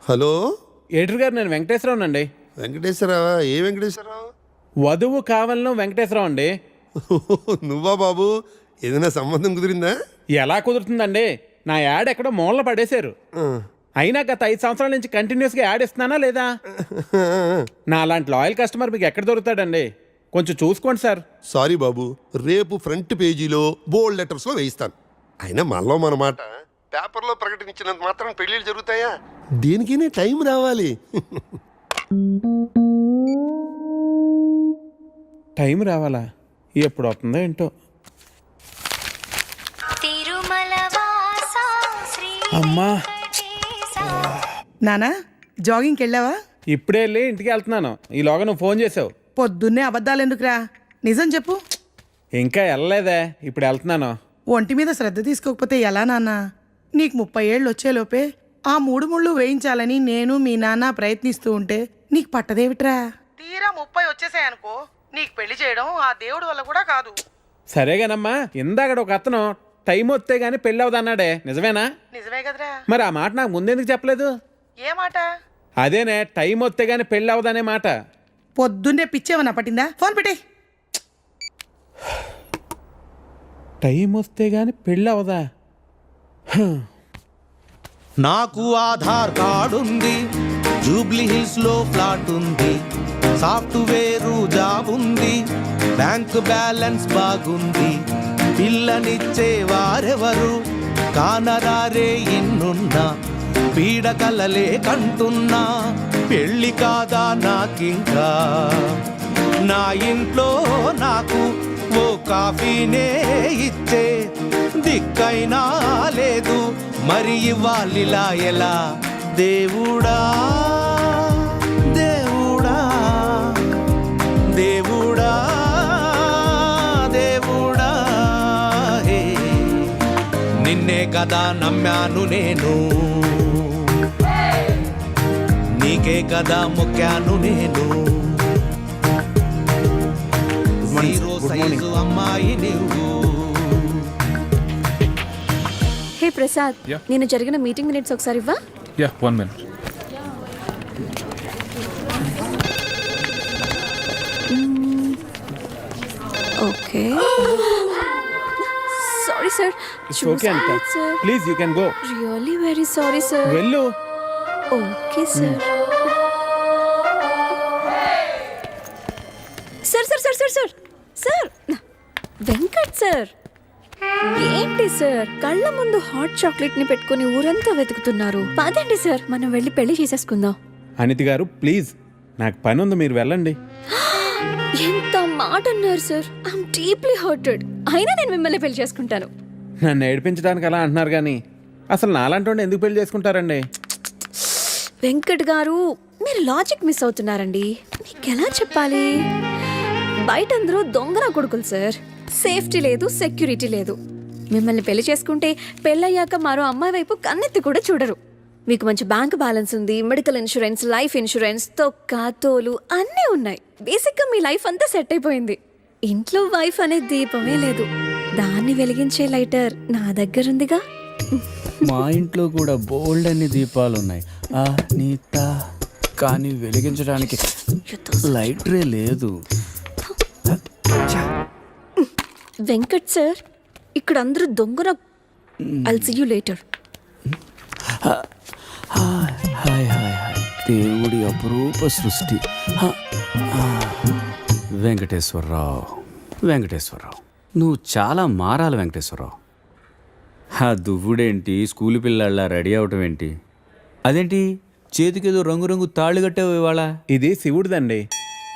Hello editor గారు, నేను వెంకటేశ్వరరావు అండి. వెంకటేశ్వరరావా? ఏ వెంకటేశ్వరరావు? వధువు కావాలను వెంకటేశ్వరరావు అండి. నువ్వా బాబు? ఏదైనా సంబంధం కుదిరిందా? ఎలా కుదురుతుందండి? నా యాడ్ ఎక్కడో మూలన పడేశారు. అయినా గత 5 సంవత్సరాల నుంచి కంటిన్యూస్గా యాడ్ ఇస్తున్నానా లేదా? నా అలాంటి లాయల్ కస్టమర్ మీకు ఎక్కడ దొరుకుతాడండి? కొంచెం చూసుకోండి సార్. సారీ బాబు, రేపు ఫ్రంట్ పేజీలో బోల్డ్ లెటర్స్లో వేయిస్తాను. అయినా మనలో మన మాట పేపర్లో ప్రకటించినంత మాత్రం పెళ్ళిళ్ళు జరుగుతాయా? దేనికైనా టైం రావాలి. టైం రావాలా? ఎప్పుడు వస్తుందో ఏంటో. అమ్మా నానా, జాగింగ్కి వెళ్ళావా? ఇప్పుడే వెళ్ళి ఇంటికి వెళ్తున్నాను. ఈలోగా నువ్వు ఫోన్ చేసావు. పొద్దున్నే అబద్ధాలు ఎందుకురా, నిజం చెప్పు. ఇంకా వెళ్ళలేదే, ఇప్పుడు వెళ్తున్నాను. ఒంటి మీద శ్రద్ధ తీసుకోకపోతే ఎలా నాన్న? నీకు 30 ఏళ్ళు వచ్చేలోపే ఆ 3 ముళ్ళు వేయించాలని నేను మీ నాన్న ప్రయత్నిస్తూ ఉంటే నీకు పట్టదేవిట్రా? తీరా 30 వచ్చేసాయనుకో, నీకు పెళ్లి చేయడం ఆ దేవుడి వల్ల కూడా కాదు. సరేగానమ్మా, ఇందాక ఒక అతను టైం వస్తే గానీ పెళ్ళి అవదన్నాడే, నిజమేనా? నిజమే కదరా. మరి ఆ మాట నాకు ముందెందుకు చెప్పలేదు? ఏ మాట? అదేనే, టైం వస్తే గానీ పెళ్ళి అవదనే మాట. పొద్దున్నే పిచ్చేమన్నా పట్టిందా? ఫోన్ పెట్టే. టైం వస్తే గానీ పెళ్ళి అవదా? నాకు ఆధార్ కార్డు ఉంది, జూబ్లీ హిల్స్ లో ఫ్లాట్ ఉంది, సాఫ్ట్వేర్ జాబ్ ఉంది, బ్యాంక్ బ్యాలెన్స్ బాగుంది, పిల్లనిచ్చే వారెవరు కానరారే ఎన్నున్నా, పీడకలలే కంటున్నా, పెళ్ళి కాదా నాకింకా, నా ఇంట్లో నాకు ఓ కాఫీనే ఇచ్చే దిక్కైనా లేదు, మరి ఇవ్వాలిలా ఎలా? దేవుడా దేవుడా దేవుడా దేవుడా, హే నిన్నే కదా నమ్మాను నేను, నీకే కదా మొక్కాను నేను, జీరో సైజు అమ్మాయి నువ్వు. హే ప్రసాద్, నేను జరిగిన మీటింగ్ మినిట్స్ ఒకసారి ఇవ్వా? Yeah, 1 minute. Okay. Sorry sir. It's okay, Anita. Please, you can go. Really very sorry sir. వెళ్ళు. Okay sir. Sir sir sir sir sir sir Venkat sir, ఏంటి సార్ కళ్ళ ముందు హాట్ చాక్లెట్ ని పెట్టుకుని ఊరంతా వెతుకుతున్నారు? పదండి సార్, మనం వెళ్ళి పెళ్లి చేసేసుకుందాం. అనితి గారు ప్లీజ్, నాకు పని ఉంది, మీరు వెళ్ళండి. ఎంత మాట అన్నారు సార్. I'm deeply hurted. అయినా నేను మిమ్మల్ని పెళ్లి చేసుకుంటాను. నన్ను ఏడిపించడానికి అలా అంటున్నారు కానీ అసలు నాలాంటి ఎందుకు పెళ్లి చేసుకుంటారండి? వెంకట్ గారు, మీరు లాజిక్ మిస్ అవుతున్నారండి. నీకెలా చెప్పాలి? బయట అందరూ దొంగన కొడుకులు సార్. సేఫ్టీ లేదు, సెక్యూరిటీ లేదు. మిమ్మల్ని పెళ్లి చేసుకుంటే పెళ్ళయ్యాక మరో అమ్మాయి వైపు కన్నెత్తి కూడా చూడరు. మీకు మంచి బ్యాంక్ బ్యాలెన్స్ ఉంది, మెడికల్ ఇన్సూరెన్స్, లైఫ్ ఇన్సూరెన్స్, తొక్క తోలు అన్నీ ఉన్నాయి. బేసిక్గా మీ లైఫ్ అంతా సెట్ అయిపోయింది. ఇంట్లో వైఫ్ అనే దీపమే లేదు, దాన్ని వెలిగించే లైటర్ నా దగ్గర ఉందిగా. మా ఇంట్లో కూడా బోల్డ్ అన్ని దీపాలు ఉన్నాయి నీత, కానీ వెలిగించడానికి లైటరే లేదు. వెంకట్ సార్, ఇక్కడ అందరూ దొంగన. I'll see you later. Hi hi hi, దేవుడి అపురూప సృష్టి. వెంకటేశ్వరరావు, వెంకటేశ్వరరావు, నువ్వు చాలా మారాలి వెంకటేశ్వరరావు. ఆ దువ్వుడేంటి, స్కూల్ పిల్లల్లా రెడీ అవటం ఏంటి? అదేంటి చేతికేదో రంగురంగు తాళ్ళు కట్టావు ఇవాళ? ఇది శివుడిదండి,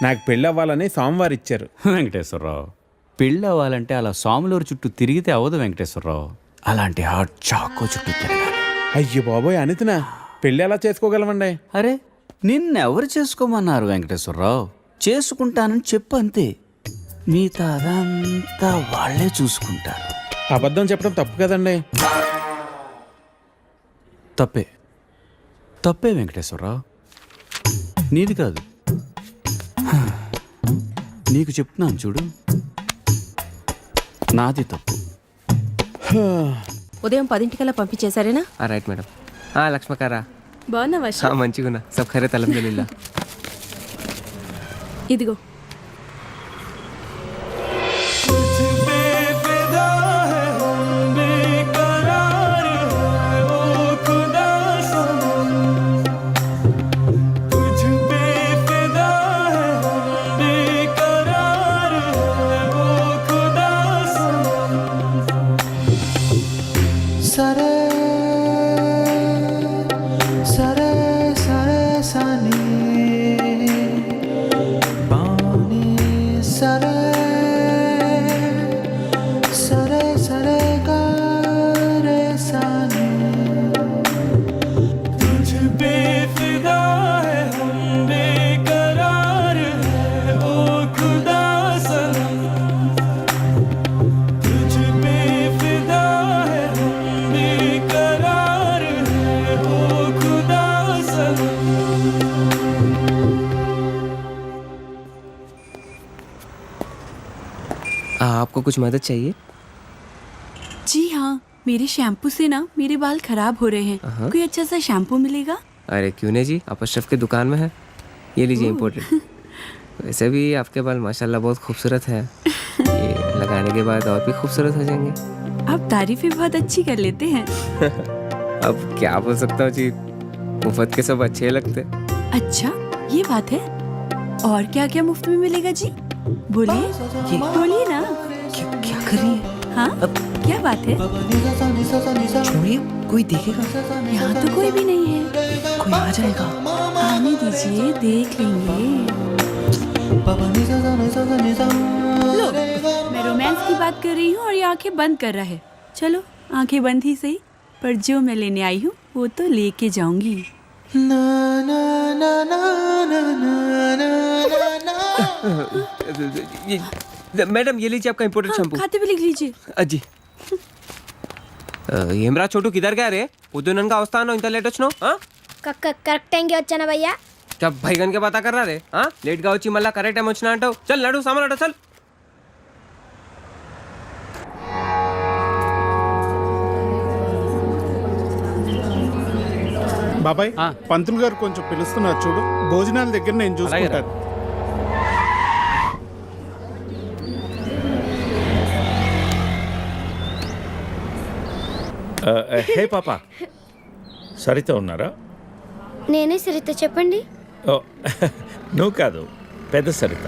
నాకు పెళ్ళి అవ్వాలని స్వామివారు ఇచ్చారు. వెంకటేశ్వరరావు, పెళ్ళి అవ్వాలంటే అలా స్వాములూరు చుట్టూ తిరిగితే అవ్వదు వెంకటేశ్వరరావు, అలాంటి హాట్ చాకో చుట్టూ తిరగాలి. అయ్యో బాబోయ్, అనితినా పెళ్ళి ఎలా చేసుకోగలమండి? అరే, నిన్నెవరు చేసుకోమన్నారు వెంకటేశ్వరరావు? చేసుకుంటానని చెప్పు అంతే, మిగతా అదంతా వాళ్ళే చూసుకుంటారు. అబద్ధం చెప్పడం తప్పు కదండి. తప్పే, తప్పే వెంకటేశ్వరరావు, నీది కాదు, నీకు చెప్తున్నాను చూడు, నాది తప్పు. ఉదయం 10 గంటలకల్లా పంపించేశారేనా? Right madam. లక్ష్మకారా బాగున్నావా మంచిగున్నా సబ్ ఖైరత్ అల్హమ్దులిల్లా. ఇదిగో సరే సరే సరే సని బాని సరే సరే సరే గారే సని तुझ पे फिदा है हम बेकरार है ओ खुदा सनम तुझ पे फिदा है हम बेकरार है ओ खुदा सनम. आपको कुछ मदद चाहिए? जी हाँ, मेरे शैम्पू से ना मेरे बाल खराब हो रहे हैं। कोई अच्छा सा शैम्पू मिलेगा? अरे क्यों नहीं जी, आप अशरफ की दुकान में है, ये लीजिए इम्पोर्टेड. वैसे भी आपके बाल माशाल्लाह बहुत खूबसूरत है, ये लगाने के बाद और भी खूबसूरत हो जाएंगे. आप तारीफें बहुत अच्छी कर लेते हैं। अब क्या बोल सकता हूँ जी, मुफ्त के सब अच्छे लगते. अच्छा, ये बात है। और क्या क्या मुफ्त में मिलेगा जी? बोलिए बोलिए ना। क्या कर रही है? हाँ, क्या बात है? छोड़िए, कोई देखेगा. यहाँ तो कोई भी नहीं है। कोई आ जाएगा. आने दीजिए, देख लेंगे। लो, मैं रोमांस की बात कर रही हूँ और ये आंखें बंद कर रहा है। चलो, आंखें बंद ही सही, पर जो मैं लेने आई हूँ वो तो लेके जाऊंगी। मैडम ये लीजिए आपका इम्पोर्टेड शैम्पू. खाते भी लिख लीजिए। అజ్జి ఏమ్రా చోటు కిదర్ గా రే పొద్దుననగా వస్తాను ఇంత లేట్ వచ్చినావు కరెక్ట్ టైంకి వచ్చానా భయ్యా क्या भैगन के बात कर रहा रे लेट గా వచ్చి మళ్ళా కరెక్ట్ టైం వచ్చినా అంటావు చల్ నడు సామాన్ అట చల్ బాబాయ్ పంతులు గారు కొంచెం పిలుస్తున్నారు చూడు, భోజనాల దగ్గర నేను చూసుకుంటాను. హే పాప, సరిత ఉన్నారా? నేనే సరిత, చెప్పండి. ఓ నువ్వు కాదు, పెద్ద సరిత.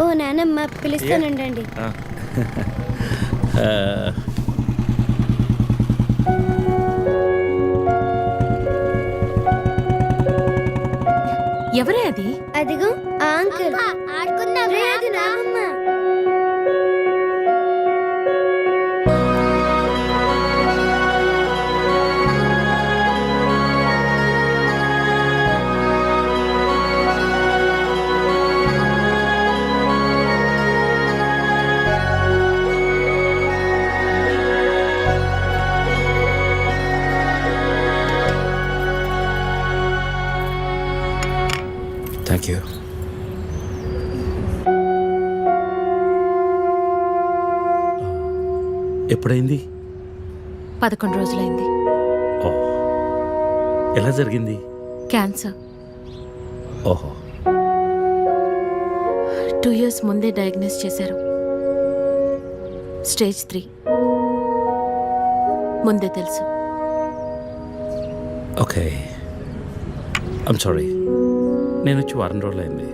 ఓ నానమ్మ, పిలుస్తానండి. ఎవరే అది? అదిగో ఆ అంకుల్. ఆడుకుందాం. లేదు నానమ్మ. Thank you. ఎప్పుడైంది? 11 రోజులైంది. ఓ, ఎలా జరిగింది? క్యాన్సర్. ఓహో. 2 years ముందే డయాగ్నోస్ చేశారు. స్టేజ్ 3. ముందే తెలుసు. Okay, I'm sorry. నేను వచ్చి వారం రోజులైంది,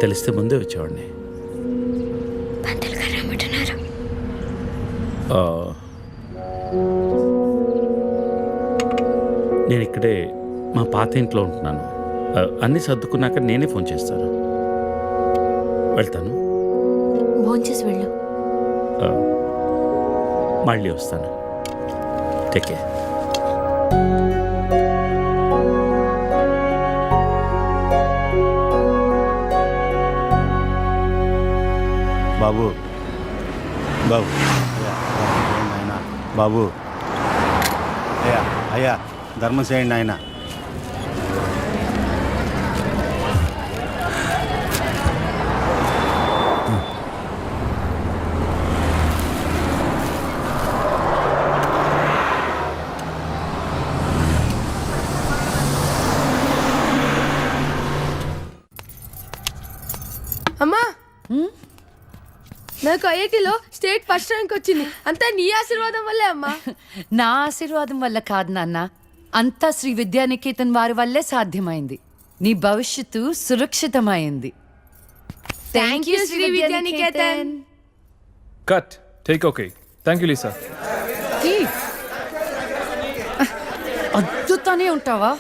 తెలిస్తే ముందే వచ్చేవాడిని. పంతులు గారు రమ్మంటున్నారు. నేను ఇక్కడే మా పాత ఇంట్లో ఉంటున్నాను. అన్నీ సర్దుకున్నాక నేనే ఫోన్ చేస్తాను. వెళ్తాను. భోంచేసి వెళ్ళు. మళ్ళీ వస్తాను. Take care. బాబు బాబు ఆయన బాబు అయ్యా అయ్యా ధర్మం చేయండి ఆయన. నాకు ఐఐటిలో స్టేట్ ఫస్ట్ ర్యాంక్ వచ్చింది అంతా నీ ఆశీర్వాదం వల్లే అమ్మా. నా ఆశీర్వాదం వల్ల కాదు నాన్న, అంతా శ్రీ విద్యానికేతన్ వారి వల్లే సాధ్యమైంది. నీ భవిష్యత్తు సురక్షితమైంది. Thank you Sri Vidyanikethan. Cut take okay thank you Lisa అద్దుతానే ఉంటావా?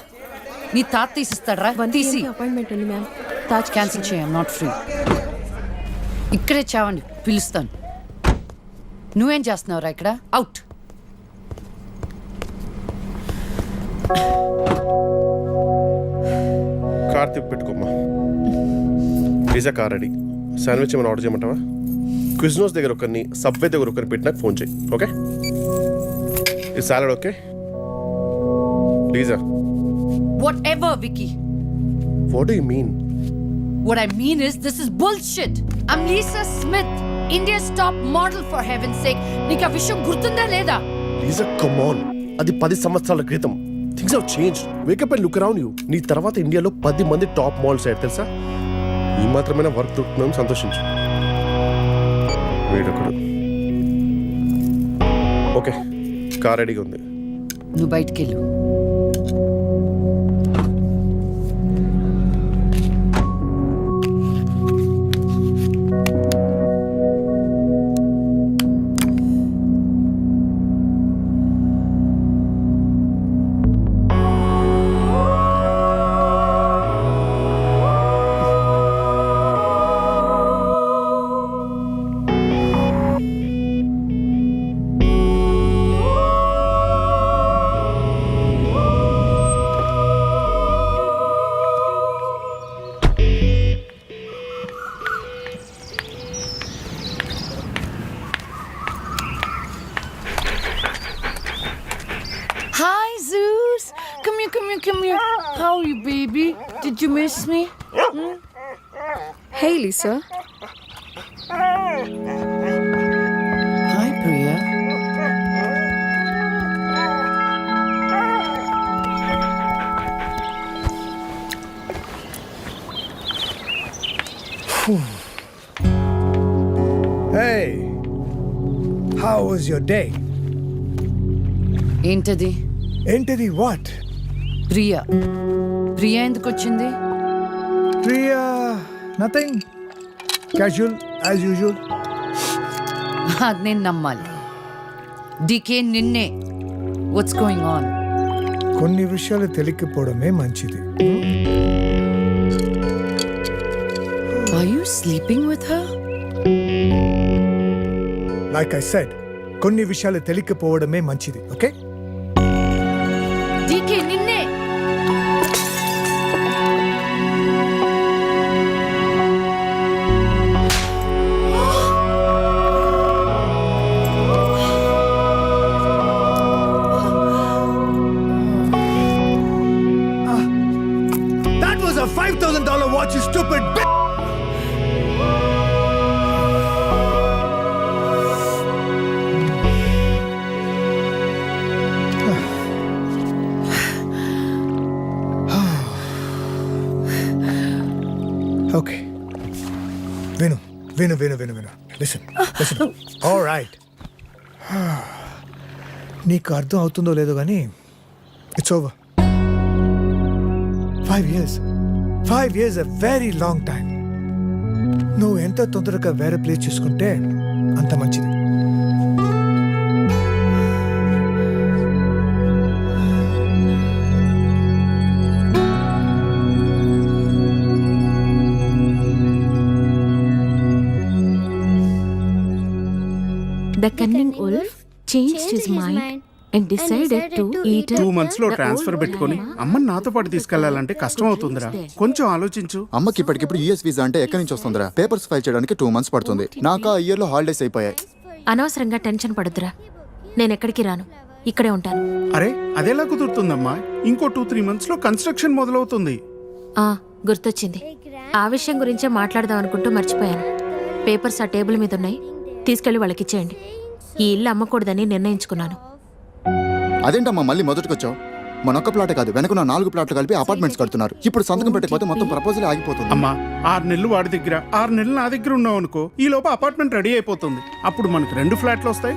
నీ తాత తీసిస్తాడ్రా, తీసి అపాయింట్మెంట్ ఉంది మ్యామ్. తాజ్ క్యాన్సిల్ చేయం, నాట్ ఫ్రీ. ఇక్కడే చావండి, పిలుస్తాను. నువ్వేం చేస్తున్నావురా ఇక్కడ? అవుట్. కార్ తిప్పి పెట్టుకోమ్మా. Pizza car ready. శాండ్విచ్ ఏమైనా ఆర్డర్ చేయమంటావా? క్విజ్నోస్ దగ్గర ఒకరిని, సబ్వే దగ్గర ఒకరిని పెట్టి నాకు ఫోన్ చేయి. ఓకే? ఈ salad okay? లీజా, Whatever, Vicky. What do you mean? What I mean is, this is bullshit. I'm Lisa Smith, India's top model, for heaven's sake. నీకు ఆ విషయం గుర్తుందా లేదా? లీజా కమ్ ఆన్, అది 10 సంవత్సరాల క్రితం. Things have changed. Wake up and look around you. నీ తర్వాత ఇండియాలో 10 మంది టాప్ మోడల్స్ అయ్యారు తెలుసా? ఈ మాత్రమైనా వర్క్ దొరుకుతుందని సంతోషించు. వేడొకడు. ఓకే, కార్ రెడీగా ఉంది. నువ్వు బయటికెళ్ళు. Hi, Zeus. Come here, come here, come here. How are you, baby? Did you miss me? Hey, Lisa. Hi, Priya. Hey, how was your day? ఏంటది? ఏంటిది? వాట్? ప్రియా. ప్రియా ఎందుకు వచ్చింది? Priya nothing, casual as usual. అది నేను నమ్మాలి. డికే నిన్నే. What's going on? కొన్ని విషయాలు తెలియకపోవడమే మంచిది. Are you sleeping with her? Like I said, కొన్ని విషయాలు తెలియకపోవడమే మంచిది. ఓకే? డికే నిన్నే. That was a $5,000 watch, you stupid bitch! Okay. Vinu. Listen. All right. నీకు అర్థం అవుతుందో లేదో కానీ it's over. 5 years. 5 years a very long time. నువ్వు ఎంత తొందరగా వేరే ప్లేస్ చూసుకుంటే అంత మంచిది. The cunning wolf changed his mind and decided to eat 2 months లో ట్రాన్స్ఫర్ పెట్టుకొని అమ్మని నాతో పాటు తీసుకెళ్లాలంటే కష్టం అవుతుందిరా. కొంచెం ఆలోచించు. అమ్మకి ఇప్పటికిప్పుడు యూఎస్ వీసా అంటే ఎక్కడి నుంచి వస్తుందిరా? పేపర్స్ ఫైల్ చేయడానికి 2 months పడుతుంది. నాకు ఆ ఇయర్ లో హాలిడేస్ అయిపోయాయి. అనవసరంగా టెన్షన్ పడొద్దురా. నేను ఎక్కడికి రాను, ఇక్కడే ఉంటాను. అరే అదెలా కుదురుతుందమ్మా? ఇంకో 2-3 months లో కన్స్ట్రక్షన్ మొదలవుతుంది. గుర్తొచ్చింది. ఆ విషయం గురించే మాట్లాడదాం అనుకుంటూ మర్చిపోయాను. పేపర్స్ ఆ టేబుల్ మీద ఉన్నాయి, తీసుకెళ్లి వాళ్ళకి ఇచ్చేయండి. ఈ ఇల్లు అమ్మకూడదని నిర్ణయించుకున్నాను. అదేంటమ్మా మళ్ళీ మొదటికొచ్చావు? మనొక్క ప్లాట్ కాదు, వెనక 4 ప్లాట్లు కలిపి అపార్ట్మెంట్స్ కడుతున్నారు. ఇప్పుడు సంతకం పెట్టకపోతే మొత్తం ప్రపోజల్ ఆగిపోతుంది. అమ్మా 6 నెలలు వాడి దగ్గర 6 నెలలు నా దగ్గర ఉన్నావు అనుకో, ఈ లోపు అపార్ట్మెంట్ రెడీ అయిపోతుంది. అప్పుడు మనకు 2 ఫ్లాట్లు వస్తాయి.